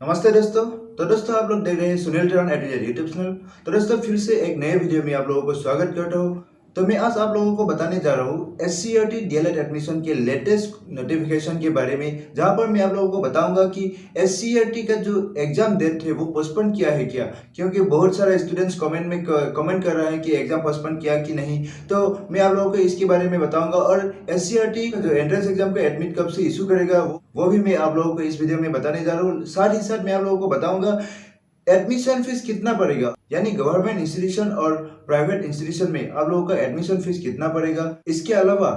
नमस्ते दोस्तों। तो दोस्तों आप लोग देख रहे हैं Sunil turn eight YouTube channel. तो दोस्तों फिर से एक नए वीडियो में आप लोगों को स्वागत करता हूँ। तो मैं आज आप लोगों को बताने जा रहा हूँ SCERT DLED एडमिशन के लेटेस्ट नोटिफिकेशन के बारे में, जहाँ पर मैं आप लोगों को बताऊंगा कि SCERT का जो एग्जाम डेट है वो पोस्टपोन किया है क्या, क्योंकि बहुत सारे स्टूडेंट्स कमेंट कर रहे हैं कि एग्जाम पोस्टपोन किया कि नहीं। तो मैं आप लोगों को इसके बारे में बताऊंगा, और SCERT का जो एंट्रेंस एग्जाम का एडमिट कब से इशू करेगा वो भी मैं आप लोगों को इस वीडियो में बताने जा रहा हूँ। साथ ही साथ मैं आप लोगों को बताऊंगा एडमिशन फीस कितना पड़ेगा, यानी गवर्नमेंट इंस्टीट्यूशन और प्राइवेट इंस्टीट्यूशन में आप लोगों का एडमिशन फीस कितना पड़ेगा। इसके अलावा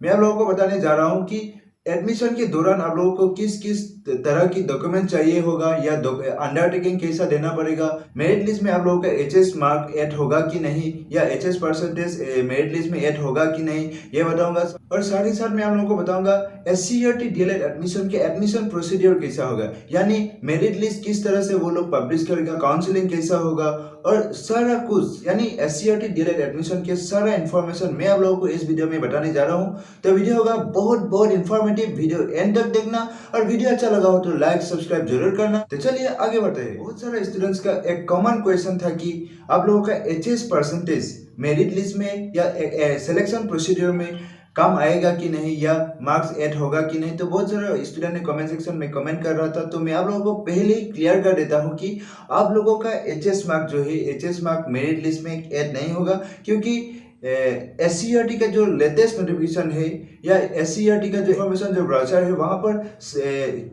मैं आप लोगों को बताने जा रहा हूँ कि एडमिशन के दौरान आप लोगों को किस किस तरह की डॉक्यूमेंट चाहिए होगा, या अंडरटेकिंग कैसा देना पड़ेगा, मेरिट लिस्ट में आप लोगों का HS मार्क ऐड होगा कि नहीं, या HS परसेंटेज मेरिट लिस्ट में ऐड होगा कि नहीं, ये बताऊंगा। और साथ ही साथ मैं आप लोगों को बताऊंगा SCERT DLED एडमिशन के एडमिशन प्रोसीड्योर कैसा होगा, यानी मेरिट लिस्ट किस तरह से वो लोग पब्लिश करेगा, काउंसलिंग कैसा होगा, और सारा कुछ यानी SCERT DLED एडमिशन के सारा इन्फॉर्मेशन मैं आप लोगों को इस वीडियो में बताने जा रहा हूँ। तो वीडियो होगा बहुत बहुत इन्फॉर्मेटिव, वीडियो एंड तक देखना, और वीडियो अच्छा लगा हो तो लाइक सब्सक्राइब जरूर करना। तो चलिए आगे बढ़ते हैं। बहुत सारे स्टूडेंट्स का एक कॉमन क्वेश्चन था कि आप लोगों का HS परसेंटेज मेरिट लिस्ट में या सिलेक्शन प्रोसीड्योर में काम आएगा कि नहीं, या मार्क्स ऐड होगा कि नहीं। तो बहुत सारे स्टूडेंट ने कमेंट सेक्शन में कमेंट कर रहा था, तो मैं आप लोगों को पहले ही क्लियर कर देता हूं कि आप लोगों का HS मार्क जो है, HS मार्क मेरिट लिस्ट में ऐड नहीं होगा, क्योंकि SCERT का जो लेटेस्ट नोटिफिकेशन है या SCERT का जो इन्फॉर्मेशन जो ब्राउचर है, वहां पर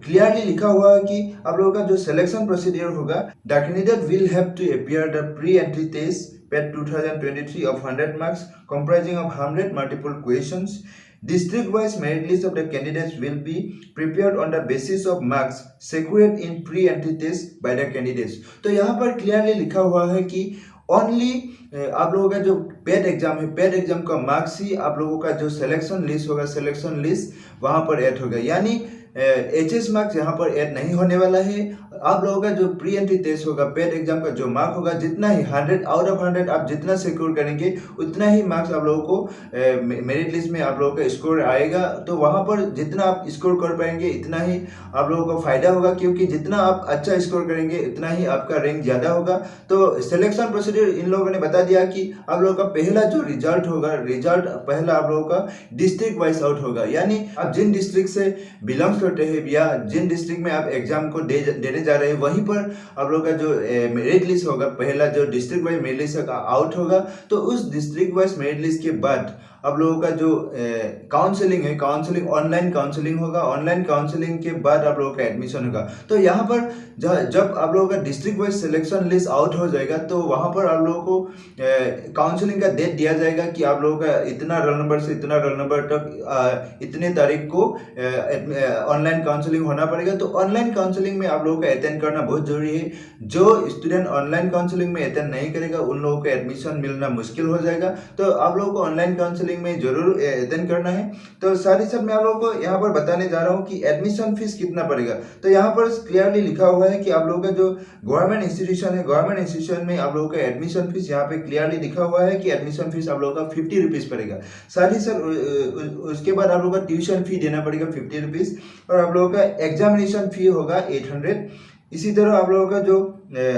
क्लियरली लिखा हुआ है कि आप लोगों का जो सिलेक्शन प्रोसीड्योर होगा, the candidate will have to appear the pre entry test PET 2023 of 100 marks comprising of 100 multiple questions. District-wise merit list of the candidates will be prepared on the basis of marks secured in pre-entry test by the candidates. तो यहाँ पर clearly लिखा हुआ है कि only आप लोगों का जो पेड एग्जाम है, पेड एग्जाम का मार्क्स ही आप लोगों का जो सिलेक्शन लिस्ट होगा, सिलेक्शन लिस्ट वहां पर ऐड होगा, यानी HS मार्क्स यहाँ पर ऐड नहीं होने वाला है। आप लोगों का जो प्री एंट्री टेस्ट होगा, पेड एग्जाम का जो मार्क होगा, जितना ही 100 आउट ऑफ 100 आप जितना सिक्योर करेंगे उतना ही मार्क्स आप लोगों को मेरिट लिस्ट में आप लोगों का स्कोर आएगा। तो वहां पर जितना आप स्कोर कर पाएंगे इतना ही आप लोगों को फायदा होगा, क्योंकि जितना आप अच्छा स्कोर करेंगे उतना ही आपका रैंक ज्यादा होगा। तो सिलेक्शन प्रोसीड्यूर इन लोगों ने बता दिया कि आप लोगों का पहला जो रिजल्ट होगा, रिजल्ट पहला आप लोगों का डिस्ट्रिक्ट वाइज आउट होगा, यानी आप जिन डिस्ट्रिक्ट से बिलोंग करते हैं या जिन डिस्ट्रिक्ट में आप एग्जाम को देने जा रहे हैं, वहीं पर आप लोगों का जो मेरिट लिस्ट होगा, पहला जो district wise merit list out होगा। तो उस डिस्ट्रिक्ट वाइज मेरिट लिस्ट के बाद आप लोगों का जो काउंसलिंग है, काउंसलिंग ऑनलाइन काउंसलिंग होगा, ऑनलाइन काउंसलिंग के बाद आप लोगों का एडमिशन होगा। तो यहाँ पर जब आप लोगों का district wise selection list out हो जाएगा, तो वहाँ पर आप लोगों को काउंसलिंग का डेट दिया जाएगा कि आप लोगों का इतना रोल नंबर से इतना रोल नंबर तक इतने तारीख को ऑनलाइन काउंसलिंग होना पड़ेगा। तो ऑनलाइन काउंसलिंग में आप लोगों का अटेंड करना बहुत जरूरी है। जो स्टूडेंट ऑनलाइन काउंसलिंग में अटेंड नहीं करेगा उन लोगों को एडमिशन मिलना मुश्किल हो जाएगा। तो आप लोगों को ऑनलाइन काउंसलिंग में जरूर अटेंड करना है। तो साथ ही साथ मैं आप लोगों को यहाँ पर बताने जा रहा हूँ कि एडमिशन फीस कितना पड़ेगा। तो यहाँ पर क्लियरली लिखा हुआ है कि आप लोगों का जो गवर्नमेंट इंस्टीट्यूशन है, गवर्नमेंट इंस्टीट्यूशन में आप लोगों का एडमिशन फीस यहाँ पे क्लियरली लिखा हुआ है कि एडमिशन फीस आप लोगों का 50 रुपीज पड़ेगा। साथ ही साथ उसके बाद आप लोगों का ट्यूशन फी देना पड़ेगा 50 रुपीज, और आप लोगों का एग्जामिनेशन फी होगा 800। इसी तरह आप लोगों का जो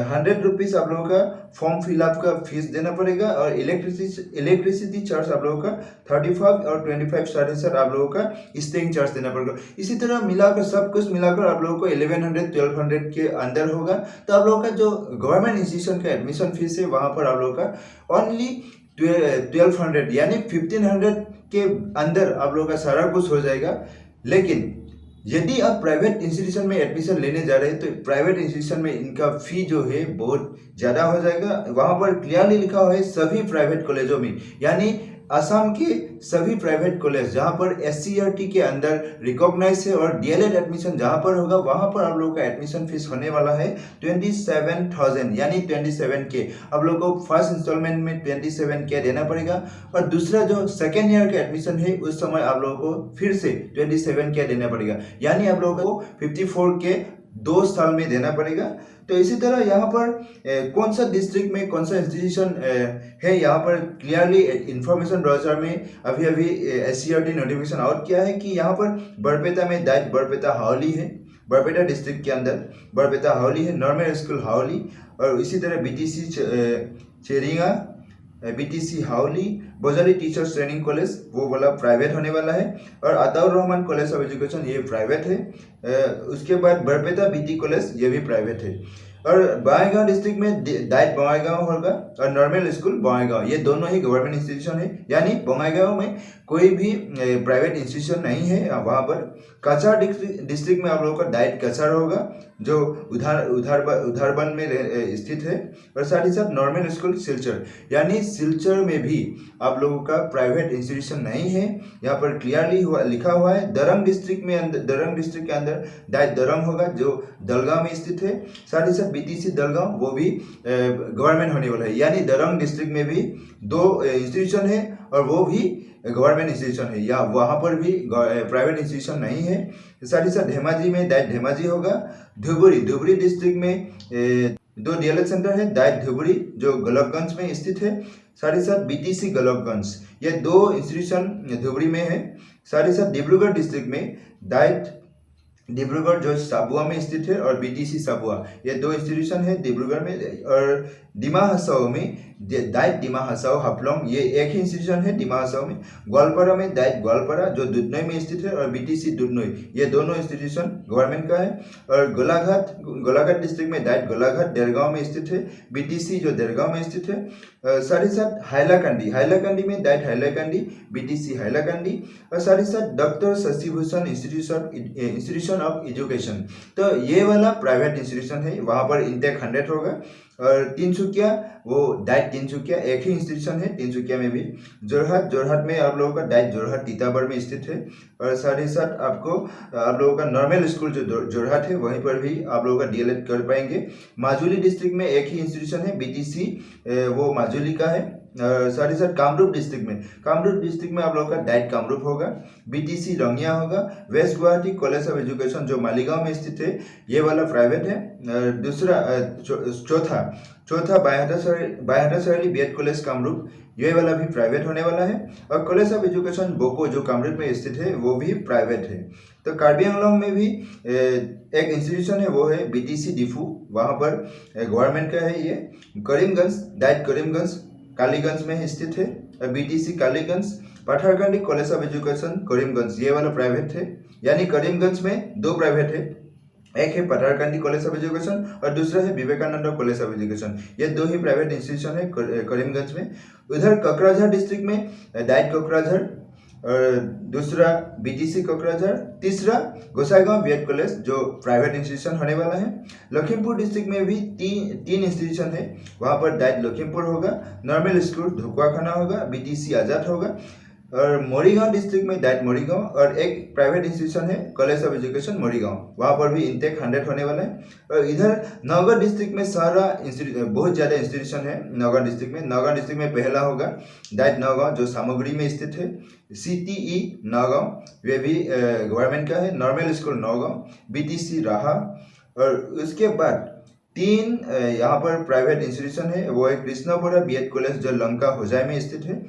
100 रुपीज आप लोगों का फॉर्म फिलअप का फीस देना पड़ेगा, और इलेक्ट्रिसिटी चार्ज आप लोगों का 35 और 25 साढ़े सर आप लोगों का स्टेइंग चार्ज देना पड़ेगा। इसी तरह मिलाकर सब कुछ मिलाकर आप लोगों को 1100-1200 के अंदर होगा। तो आप लोगों का जो गवर्नमेंट इंस्टीट्यूशन का एडमिशन फीस है, वहां पर आप लोगों का ओनली 1200 यानी 1500 के अंदर आप लोगों का सारा कुछ हो जाएगा। लेकिन यदि आप प्राइवेट इंस्टीट्यूशन में एडमिशन लेने जा रहे हैं, तो प्राइवेट इंस्टीट्यूशन में इनका फी जो है बहुत ज़्यादा हो जाएगा। वहाँ पर क्लियरली लिखा हुआ है सभी प्राइवेट कॉलेजों में, यानी असम के सभी प्राइवेट कॉलेज जहाँ पर SCERT के अंदर रिकॉग्नाइज है और DLED एडमिशन जहाँ पर होगा, वहाँ पर आप लोगों का एडमिशन फीस होने वाला है 27,000 यानी 27K। आप लोगों को फर्स्ट इंस्टॉलमेंट में 27K देना पड़ेगा, और दूसरा जो सेकेंड ईयर का एडमिशन है उस समय आप लोगों को फिर से 27K देना पड़ेगा, यानी आप लोगों को 54K 2 साल में देना पड़ेगा। तो इसी तरह यहाँ पर कौन सा डिस्ट्रिक्ट में कौन सा इंस्टीट्यूशन है, यहाँ पर क्लियरली इंफॉर्मेशन ब्राउचर में अभी SCERT नोटिफिकेशन आउट किया है कि यहाँ पर बरपेटा में दैट बरपेटा हाउली है, बरपेटा डिस्ट्रिक्ट के अंदर बरपेटा हावली है, नॉर्मल स्कूल हावली, और इसी तरह BTC Cheringa, BTC Howly, Bajali teachers training college वो वाला प्राइवेट होने वाला है, और Ataur Rahman college of education ये प्राइवेट है। उसके बाद बरपेटा बीटी कॉलेज ये भी प्राइवेट है। और बंगाईगांव डिस्ट्रिक्ट में डाइट बंगाईगांव होगा और नॉर्मल स्कूल बंगाईगांव, ये दोनों ही गवर्नमेंट इंस्टीट्यूशन है। यानी बंगाईगांव में कोई भी प्राइवेट इंस्टीट्यूशन नहीं है। वहाँ पर कछार डिस्ट्रिक्ट में आप लोगों का डाइट कछार होगा जो उधारबन में स्थित है, और साथ ही साथ नॉर्मल स्कूल सिलचर, यानी सिलचर में भी आप लोगों का प्राइवेट इंस्टीट्यूशन नहीं है। यहाँ पर क्लियरली लिखा हुआ है। दरंग डिस्ट्रिक्ट के अंदर डाइट दरंग होगा जो दलगांव में स्थित है। साथ ही साथ बीटीसी दलगांव वो भी गवर्नमेंट होने वाला है। यानी दरंग डिस्ट्रिक्ट में भी 2 इंस्टीट्यूशन है और वो भी गवर्नमेंट इंस्टीट्यूशन है, या वहाँ पर भी प्राइवेट इंस्टीट्यूशन नहीं है। साथ ही साथ धेमाजी में डाइट धेमाजी होगा। धुबरी डिस्ट्रिक्ट में 2 डीएलएड सेंटर है, डाइट धुबरी जो गलबगंज में स्थित है, साथ ही साथ बीटीसी गलबगंज, ये 2 इंस्टीट्यूशन धुबरी में है। साथ ही साथ डिब्रूगढ़ डिस्ट्रिक्ट में डाइट डिब्रूगढ़ जो साबुआ में स्थित है और बीटीसी साबुआ, ये 2 इंस्टीट्यूशन है डिब्रूगढ़ में। और डिमा हसाओ में डाइट डिमा हसाओ हाफलंग, ये एक ही इंस्टीट्यूशन है डिमा हसाओ में। ग्वालपारा में डाइट ग्वालपारा जो दुधनई में स्थित है, और बीटीसी दुधनई, ये दोनों इंस्टीट्यूशन गवर्नमेंट का है। और गोलाघाट डिस्ट्रिक्ट में डाइट गोलाघाट देरगांव में स्थित है, बीटीसी जो देरगांव में स्थित है। साथ ही साथ हाइलाकंडी में डाइट हाइलाकंडी, बीटीसी हाइलाकंडी, और साथ ही साथ doctor Shashibhushan institution of education, तो ये वाला प्राइवेट इंस्टीट्यूशन है। वहाँ पर इंटेक 100 होगा। और तिनसुकिया वो डाइट तिनसुकिया एक ही इंस्टीट्यूशन है तिनसुकिया में भी। जोरहाट में आप लोगों का डाइट जोरहाट तीताबर में स्थित है। और साथ ही साथ आप लोगों का नॉर्मल स्कूल जो जोरहाट है वहीं पर भी आप लोगों का डीएलएड कर पाएंगे। माजुली डिस्ट्रिक्ट में एक ही इंस्टीट्यूशन है बीटीसी, वो माजुली का है। साथ ही साथ कामरूप डिस्ट्रिक्ट में आप लोगों का डाइट कामरूप होगा, बीटीसी रंगिया होगा। West Guwahati college of education जो मालीगांव में स्थित है, ये वाला प्राइवेट है। दूसरा चौथा बायहाटा सराली बीएड कॉलेज कामरूप, ये वाला भी प्राइवेट होने वाला है। और कॉलेज ऑफ एजुकेशन बोको जो कामरूप में स्थित है वो भी प्राइवेट है। तो कार्बी आंगलॉन्ग में भी एक इंस्टीट्यूशन है, वो है बीटीसी डिफू, वहाँ पर गवर्नमेंट का है। ये करीमगंज डाइट करीमगंज कालीगंज में स्थित है, BTC Kaliganj. Patharkandi college of education Karimganj, ये वाला प्राइवेट है। यानी करीमगंज में 2 प्राइवेट है, एक है पठारकंडी कॉलेज ऑफ एजुकेशन और दूसरा है विवेकानंद कॉलेज ऑफ एजुकेशन, ये 2 ही प्राइवेट इंस्टीट्यूशन है करीमगंज में। उधर कोकराझार डिस्ट्रिक्ट में डाइट कोकराझार, और दूसरा बीटीसी कोकराझार, तीसरा गोसाईगांव बीएड कॉलेज जो प्राइवेट इंस्टीट्यूशन होने वाला है। लखीमपुर डिस्ट्रिक्ट में भी 3 इंस्टीट्यूशन है, वहाँ पर डाइट लखीमपुर होगा, नॉर्मल स्कूल धुकुआखाना होगा, बीटीसी आजाद होगा। और मोरीगांव डिस्ट्रिक्ट में डाइट मोरीगांव, और एक प्राइवेट इंस्टीट्यूशन है कॉलेज ऑफ एजुकेशन मोरीगांव, वहाँ पर भी इंटेक 100 होने वाला है। और इधर नौगढ़ डिस्ट्रिक्ट में बहुत ज़्यादा इंस्टीट्यूशन है। नौगढ़ डिस्ट्रिक्ट में पहला होगा डाइट नौगांव जो सामग्री में स्थित है, CTE नौगांव, वे भी गवर्नमेंट का है। नॉर्मल स्कूल नौगांव, बीटीसी राहा। और उसके बाद 3 यहाँ पर प्राइवेट इंस्टीट्यूशन है, वो है कृष्णा बोरा बीएड कॉलेज जो लंका होजाई में स्थित है।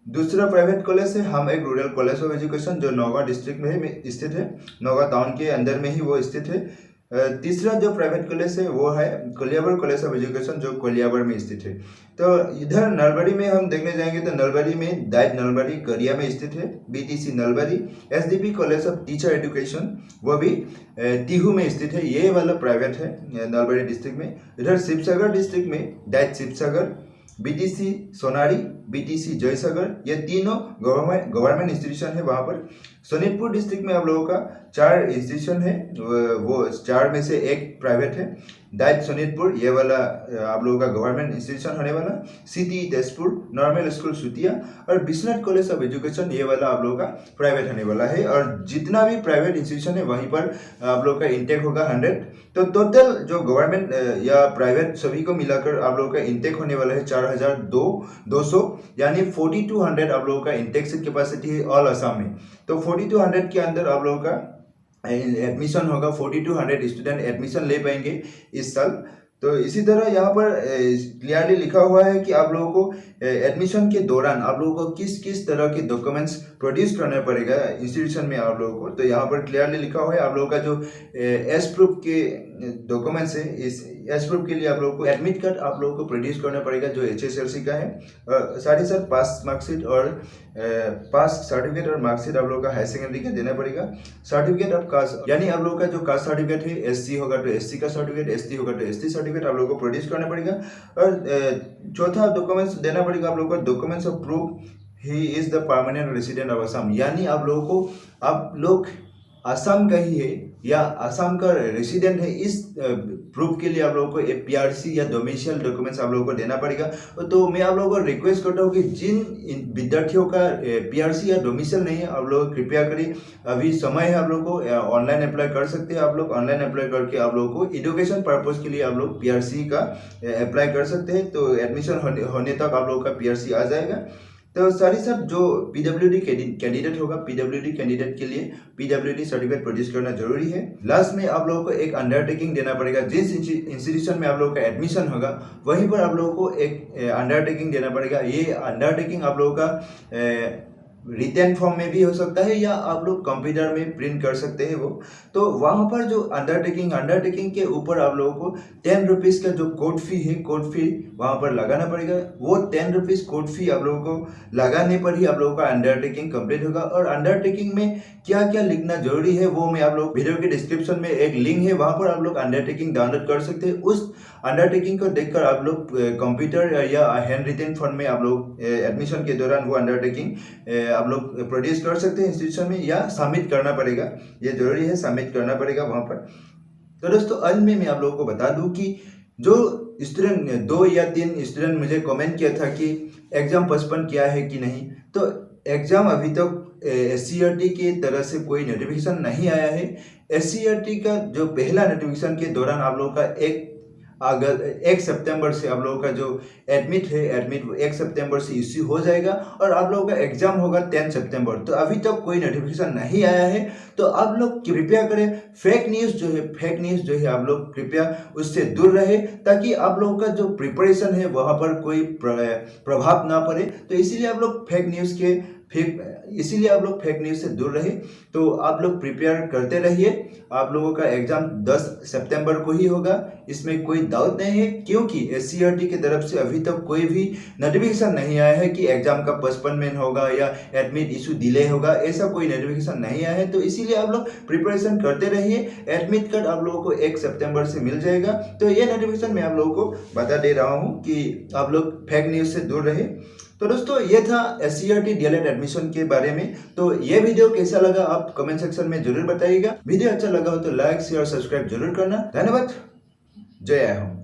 दूसरा प्राइवेट कॉलेज है हम एक रूरल कॉलेज ऑफ एजुकेशन जो नौगांव डिस्ट्रिक्ट में स्थित है, नौगांव टाउन के अंदर में ही वो स्थित है। तीसरा जो प्राइवेट कॉलेज है वो है कोलियाबर कॉलेज ऑफ एजुकेशन जो कोलियाबर में स्थित है। तो इधर नलबाड़ी में हम देखने जाएंगे तो नलबाड़ी में डाइट नलबाड़ी गरिया में स्थित है, BTC Nalbari. SDP college of teacher education वो भी टीहू में स्थित है, ये वाला प्राइवेट है नलबाड़ी डिस्ट्रिक्ट में। इधर शिवसागर डिस्ट्रिक्ट में DIET Sivasagar, BTC Sonari, BTC Jaysagar, ये तीनों गवर्नमेंट इंस्टीट्यूशन है वहाँ पर। सोनीतपुर डिस्ट्रिक्ट में आप लोगों का 4 इंस्टीट्यूशन है, वो 4 में से एक प्राइवेट है। डाइट सोनीतपुर ये वाला आप लोगों का गवर्नमेंट इंस्टीट्यूशन होने वाला। CTE तेजपुर, नॉर्मल स्कूल सुतिया और विश्वनाथ कॉलेज ऑफ एजुकेशन ये वाला आप लोगों का प्राइवेट होने वाला है। और जितना भी प्राइवेट इंस्टीट्यूशन है वहीं पर आप लोगों का इंटेक होगा 100। तो टोटल जो गवर्नमेंट या प्राइवेट सभी को मिलाकर आप लोगों का इंटेक होने वाला है 4200, यानी 4200 आप लोगों का इंटेक सीट कैपेसिटी है ऑल असम में। तो 4200 के अंदर आप लोगों का एडमिशन होगा, 4200 स्टूडेंट एडमिशन ले पाएंगे इस साल। तो इसी तरह यहाँ पर क्लियरली लिखा हुआ है कि आप लोगों को एडमिशन के दौरान आप लोगों को किस किस तरह के डॉक्यूमेंट्स प्रोड्यूस करना पड़ेगा इंस्टीट्यूशन में आप लोगों को। तो यहाँ पर क्लियरली लिखा हुआ है आप लोगों का जो एज प्रूफ के डॉक्यूमेंट्स है, इस एज प्रूफ के लिए आप लोगों को एडमिट कार्ड आप लोगों को प्रोड्यूस करना पड़ेगा जो HSLC का है, साथ ही साथ पास मार्कशीट और पास सर्टिफिकेट और मार्कशीट आप लोगों का हायर सेकेंडरी का देना पड़ेगा। सर्टिफिकेट ऑफ कास्ट यानी आप लोगों का जो कास्ट सर्टिफिकेट है, SC होगा तो SC का सर्टिफिकेट, ST होगा तो ST सर्टिफिकेट आप लोगों को प्रोड्यूस करना पड़ेगा। और चौथा डॉक्यूमेंट्स देना पड़ेगा आप लोगों को documents of proof he is the permanent resident of Assam, यानी आप लोगों को आप लोग असम का ही है या असम का रेसिडेंट है, इस प्रूफ के लिए आप लोगों को PRC या डोमिशियल डॉक्यूमेंट्स आप लोगों को देना पड़ेगा। तो मैं आप लोगों को रिक्वेस्ट करता हूँ कि जिन विद्यार्थियों का PRC या डोमिशियल नहीं है आप लोग कृपया करें, अभी समय है आप लोगों को ऑनलाइन अप्लाई कर सकते हैं। आप लोग ऑनलाइन अप्लाई करके आप लोगों को एजुकेशन पर्पज के लिए आप लोग PRC का अप्लाई कर सकते हैं। तो एडमिशन होने तक आप लोगों का PRC आ जाएगा। तो साथ ही साथ जो PWD कैंडिडेट होगा, PWD कैंडिडेट के लिए PWD सर्टिफिकेट प्रोड्यूस करना जरूरी है। लास्ट में आप लोगों को एक अंडरटेकिंग देना पड़ेगा, जिस इंस्टीट्यूशन में आप लोगों का एडमिशन होगा वहीं पर आप लोगों को एक अंडरटेकिंग देना पड़ेगा। ये अंडरटेकिंग आप लोगों का रिटन फॉर्म में भी हो सकता है या आप लोग कंप्यूटर में प्रिंट कर सकते हैं वो। तो वहाँ पर जो अंडरटेकिंग के ऊपर आप लोगों को 10 रुपीज़ का जो कोर्ट फी है, कोर्ट फी वहाँ पर लगाना पड़ेगा। वो 10 रुपीज़ कोर्ट फी आप लोगों को लगाने पर ही आप लोगों का अंडरटेकिंग कंप्लीट होगा। और अंडरटेकिंग में क्या क्या लिखना जरूरी है वो मैं आप लोग वीडियो के डिस्क्रिप्शन में एक लिंक है, वहाँ पर आप लोग अंडरटेकिंग डाउनलोड कर सकते हैं। उस अंडरटेकिंग को देखकर आप लोग कंप्यूटर या हैंड रिटन फॉर्म में आप लोग एडमिशन के दौरान वो अंडरटेकिंग आप लोग प्रोड्यूस कर सकते हैं इंस्टीट्यूशन में, या सबमिट करना पड़ेगा, ये जरूरी है, सबमिट करना पड़ेगा वहाँ पर। तो दोस्तों अंत में मैं आप लोगों को बता दूं कि जो स्टूडेंट 2 या 3 स्टूडेंट मुझे कमेंट किया था कि एग्जाम पोस्टपोन किया है कि नहीं, तो एग्जाम अभी तक SCERT की तरह से कोई नोटिफिकेशन नहीं आया है। SCERT का जो पहला नोटिफिकेशन के दौरान आप लोगों का 1 सितंबर से आप लोगों का जो एडमिट 1 सितंबर से इश्यू हो जाएगा और आप लोगों का एग्जाम होगा 10 सितंबर। तो अभी तक कोई नोटिफिकेशन नहीं आया है। तो आप लोग कृपया करें, फेक न्यूज़ जो है आप लोग कृपया उससे दूर रहे, ताकि आप लोगों का जो प्रिपरेशन है वहाँ पर कोई प्रभाव ना पड़े। तो इसीलिए आप लोग फेक न्यूज़ से दूर रहे। तो आप लोग प्रिपेयर करते रहिए। आप लोगों का एग्जाम 10 सितंबर को ही होगा, इसमें कोई डाउट नहीं है, क्योंकि SCERT की तरफ से अभी तक कोई भी नोटिफिकेशन नहीं आया है कि एग्जाम का पोस्टपोनमेंट होगा या एडमिट इशू डिले होगा, ऐसा कोई नोटिफिकेशन नहीं आया है। तो इसीलिए आप लोग प्रिपरेशन करते रहिए। एडमिट कार्ड आप लोगों को 1 सितंबर से मिल जाएगा। तो ये नोटिफिकेशन मैं आप लोगों को बता दे रहा हूँ कि आप लोग फेक न्यूज़ से दूर रहे। तो दोस्तों ये था SCERT DLED एडमिशन के बारे में। तो ये वीडियो कैसा लगा आप कमेंट सेक्शन में जरूर बताइएगा। वीडियो अच्छा लगा हो तो लाइक शेयर सब्सक्राइब जरूर करना। धन्यवाद। जय हो।